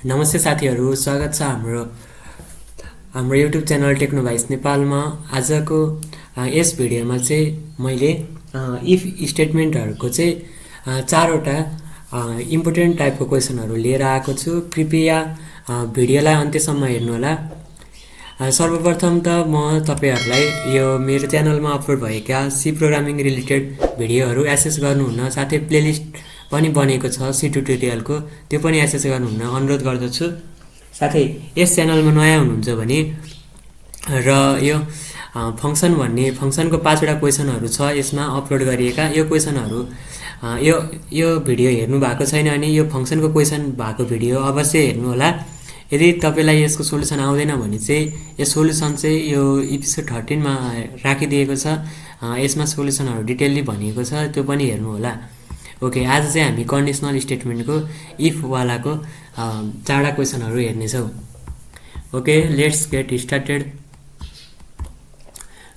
नमस्ते साथीहरू, स्वागत छ हाम्रो हाम्रो युट्युब च्यानल टेक्नोभाइस नेपालमा। आजको यस भिडियोमा चाहिँ मैले इफ स्टेटमेन्टहरूको चाहिँ चारवटा इम्पोर्टेन्ट टाइपको क्वेसनहरू लिएर आएको छु। कृपया भिडियोलाई अन्त्यसम्म हेर्नुहोला। सर्वप्रथम त म तपाईहरुलाई यो मेरो च्यानलमा अपलोड भएका सी प्रोग्रामिङ रिलेटेड भिडियोहरू एक्सेस गर्नुहुन, साथै प्लेलिस्ट पनि बनेको छ सी ट्युटोरियलको, त्यो पनि एक्सेस गर्नुहुन अनुरोध गर्दछु। साथै यस च्यानलमा नयाँ हुनुहुन्छ भने र यो फंक्सनको 5वटा क्वेसनहरू छ यसमा अपलोड गरिएका। यो क्वेसनहरू यो भिडियो हेर्नु भएको छैन भने यो फंक्सनको क्वेसन भएको भिडियो अवश्य हेर्नु होला। यदि तपाईलाई यसको सोलुसन आउँदैन भने चाहिँ यो सोलुसन चाहिँ यो एपिसोड 13 मा राखिदिएको छ। यसमा सोलुसनहरू डिटेलली भनिएको छ, त्यो पनि हेर्नु होला। ओके, आज चाहिँ हामी कन्डिसनल स्टेटमेन्टको इफ वालाको 4वटा क्वेसनहरू हेर्नेछौँ। Okay, let's get started.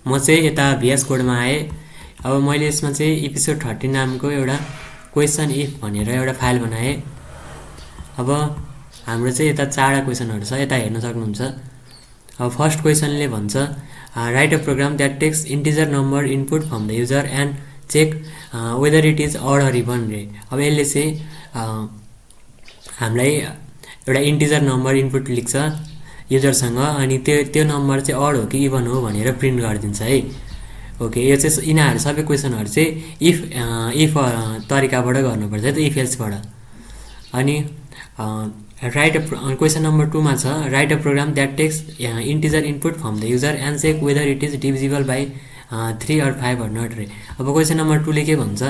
म चाहिँ यता VS कोडमा आएँ। अब मैले यसमा चाहिँ एपिसोड 13 नामको एउटा क्वेसन इफ भनेर एउटा फाइल बनाएँ। अब हाम्रो चाहिँ यता 4वटा क्वेसनहरू छ, यता हेर्न सक्नुहुन्छ। अब फर्स्ट क्वेसनले भन्छ write a program that takes integer number input from the user and check whether it is odd or even रे। अब यसले चाहिँ हामीलाई एउटा इन्टिजर नम्बर इनपुट लिन्छ युजरसँग, अनि त्यो नम्बर चाहिँ अड हो कि इभन हो भनेर प्रिन्ट गरिदिन्छ है। ओके, यो चाहिँ यिनीहरू सबै क्वेसनहरू चाहिँ इफ तरिकाबाट गर्नुपर्छ, त इफ एल्सबाट। अनि क्वेसन नम्बर 2 मा छ write a program that takes integer input from the user and check whether it is divisible by 3 or 5 or not रे। अब क्वेसन नम्बर 2 ले के भन्छ,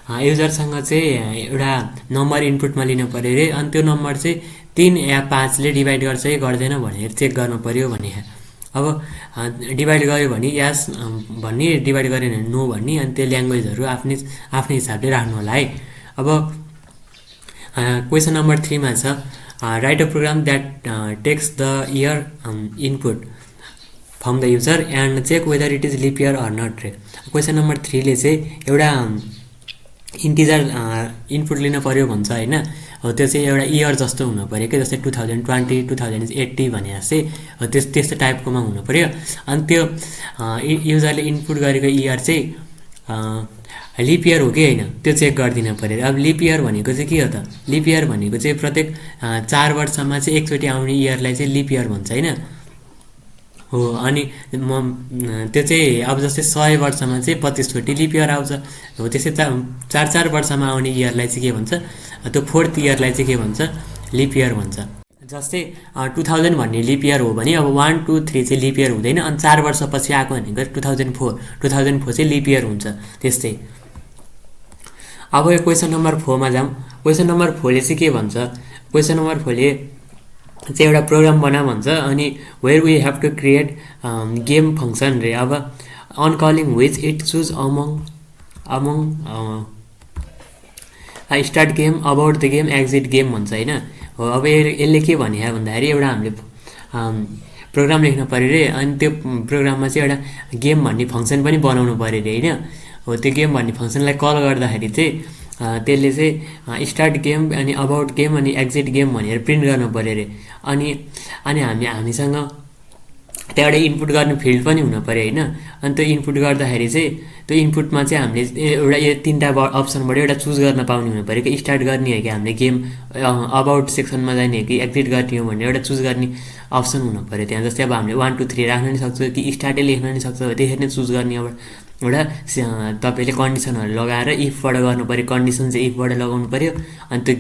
युजरसँग चाहिँ एउटा नम्बर इनपुटमा लिनु पर्यो रे, अनि त्यो नम्बर चाहिँ 3 या 5 ले डिभाइड गर्छ कि गर्दैन भनेर चेक गर्नु पर्यो भने। अब डिभाइड गर्यो भने यस भन्ने, डिभाइड गरेन भने नो भन्ने, अनि त्यो ल्याङ्ग्वेजहरू आफ्नै हिसाबले राख्नु होला है। अब क्वेसन नम्बर 3 मा छ write a program that takes the year input from the user and check whether it is leap year or not रे। क्वेसन नम्बर 3 ले चाहिँ एउटा इन्टिजर इनपुट लिनु पर्यो भन्छ होइन। हो, त्यो चाहिँ एउटा इयर जस्तो हुनु पर्यो कि, जस्तै 2020 2080 भने जस्तै त्यस्तो टाइपकोमा हुनु पर्यो। अनि त्यो युजरले इनपुट गरेको इयर चाहिँ लिप इयर हो कि होइन त्यो चेक गरिदिनु पर्यो। अब लिप इयर भनेको चाहिँ के हो त? लिप इयर भनेको चाहिँ प्रत्येक 4 वर्षमा चाहिँ एकचोटि आउने इयरलाई चाहिँ लिप इयर भन्छ होइन। हो, अनि त्यो चाहिँ अब जस्तै 100 वर्षमा चाहिँ 25 चोटि लिप इयर आउँछ। हो, त्यसै 4 वर्षमा आउने इयरलाई चाहिँ के भन्छ, त्यो 4th इयरलाई चाहिँ के भन्छ, लिप इयर भन्छ। जस्तै 2000 भन्ने लिप इयर हो भने अब 1 2 3 चाहिँ लिप इयर हुँदैन, अनि 4 वर्षपछि आएको भनेको 2004 चाहिँ लिप इयर हुन्छ। त्यस्तै अब यो क्वेसन नम्बर 4 मा जाउँ। क्वेसन नम्बर 4 ले चाहिँ के भन्छ, क्वेसन नम्बर 4 ले चाहिँ एउटा प्रोग्राम बना भन्छ, अनि where we have to create game function रे। अब on calling which it choose among start game, about the game, exit game भन्छ होइन। हो, अब यसले के भने भन्दाखेरि एउटा हामीले प्रोग्राम लेख्नु पऱ्यो रे, अनि त्यो प्रोग्राममा चाहिँ एउटा गेम भन्ने फङ्सन पनि बनाउनु पऱ्यो रे होइन। हो, त्यो गेम भन्ने फङ्सनलाई कल गर्दाखेरि चाहिँ त्यसले चाहिँ स्टार्ट गेम अनि अबाउट गेम अनि एक्जिट गेम भनेर प्रिन्ट गर्नु पऱ्यो रे। अनि हामीसँग त्यहाँ एउटा इनपुट गर्ने फिल्ड पनि हुनु पऱ्यो होइन। अनि त्यो इनपुट गर्दाखेरि चाहिँ त्यो इनपुटमा चाहिँ हामीले एउटा यो 3टा अप्सनबाट एउटा चुज गर्न पाउने हुनु पऱ्यो कि, स्टार्ट गर्ने हो कि हामीले गेम अबाउट सेक्सनमा जाने हो कि एक्जिट गर्ने हो भनेर एउटा चुज गर्ने अप्सन हुनु पऱ्यो त्यहाँ। जस्तै अब हामीले 1 2 3 राख्न नि सक्छ कि स्टार्टै लेख्न नि सक्छ, त्यसरी नै चुज गर्ने एउटा तपाईँले कन्डिसनहरू लगाएर इफबाट गर्नु पऱ्यो। कन्डिसन चाहिँ इफबाट लगाउनु पऱ्यो, अनि त्यो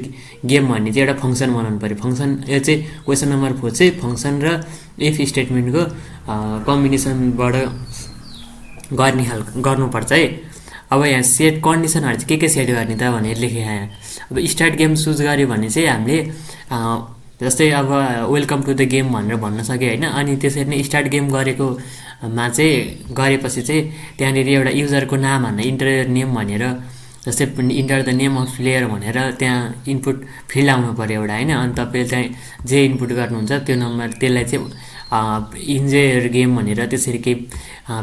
गेम भन्ने चाहिँ एउटा फङ्सन बनाउनु पऱ्यो। फङ्सन यो चाहिँ क्वेसन नम्बर 4 चाहिँ फङ्सन र इफ स्टेटमेन्टको कम्बिनेसनबाट गर्नुपर्छ है। अब यहाँ सेट कन्डिसनहरू चाहिँ के सेट गर्ने त भनेर लेखेँ यहाँ। अब स्टार्ट गेम चुज गऱ्यो भने चाहिँ हामीले जस्तै अब वेलकम टु द गेम भनेर भन्न सक्यो होइन। अनि त्यसरी नै स्टार्ट गेम गरेपछि चाहिँ त्यहाँनिर एउटा युजरको नाम हान्न, इन्टर नेम भनेर, जस्तै enter the name of player भनेर त्यहाँ इनपुट फिल्ड आउनु पऱ्यो एउटा होइन। अनि तपाईँले चाहिँ जे इनपुट गर्नुहुन्छ त्यो नम्बर त्यसलाई चाहिँ इन्जोय गेम भनेर त्यसरी केही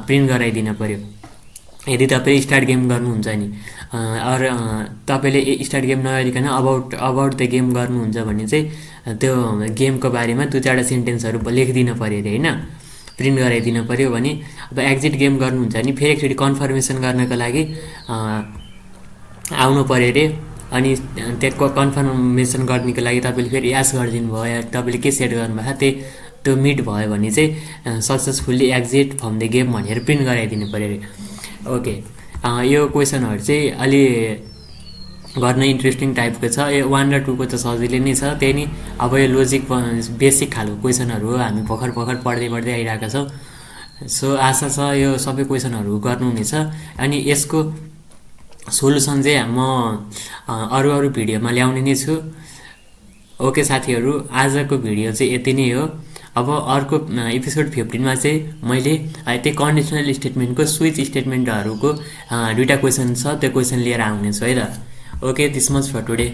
प्रिन्ट गराइदिनु पऱ्यो। यदि तपाईँ स्टार्ट गेम गर्नुहुन्छ नि तपाईँले स्टार्ट गेम नगरिकन अबाउट द गेम गर्नुहुन्छ भने चाहिँ त्यो गेमको बारेमा 2-4 सेन्टेन्सहरू लेखिदिनु पऱ्यो अरे होइन, प्रिन्ट गराइदिनु पऱ्यो। भने अब एक्जिट गेम गर्नुहुन्छ भने फेरि एकचोटि कन्फर्मेसन गर्नको लागि आउनु पऱ्यो अरे। अनि त्यहाँ कन्फर्मेसन गर्नेको लागि तपाईँले फेरि यास गरिदिनु भयो या तपाईँले के सेट गर्नुभएको त्यो मिट भयो भने चाहिँ successfully exit from the game भनेर प्रिन्ट गराइदिनु पऱ्यो अरे। ओके, यो क्वेसनहरू चाहिँ अलि गर्न इन्ट्रेस्टिङ टाइपको छ। यो 1 र 2 को त सजिलै नै छ, त्यही नि। अब यो लोजिक बेसिक खालको क्वेसनहरू हो, हामी भर्खर पढ्दै आइरहेका छौँ। सो आशा छ यो सबै क्वेसनहरू गर्नुहुनेछ। अनि यसको सोल्युसन चाहिँ म अरू भिडियोमा ल्याउने नै छु। ओके साथीहरू, आजको भिडियो चाहिँ यति नै हो। अब अर्को एपिसोड 15मा चाहिँ मैले त्यो कन्डिसनल स्टेटमेन्टको स्विच स्टेटमेन्टहरूको 2टा क्वेसन छ, त्यो क्वेसन लिएर आउनेछु है त। Okay, this much for today.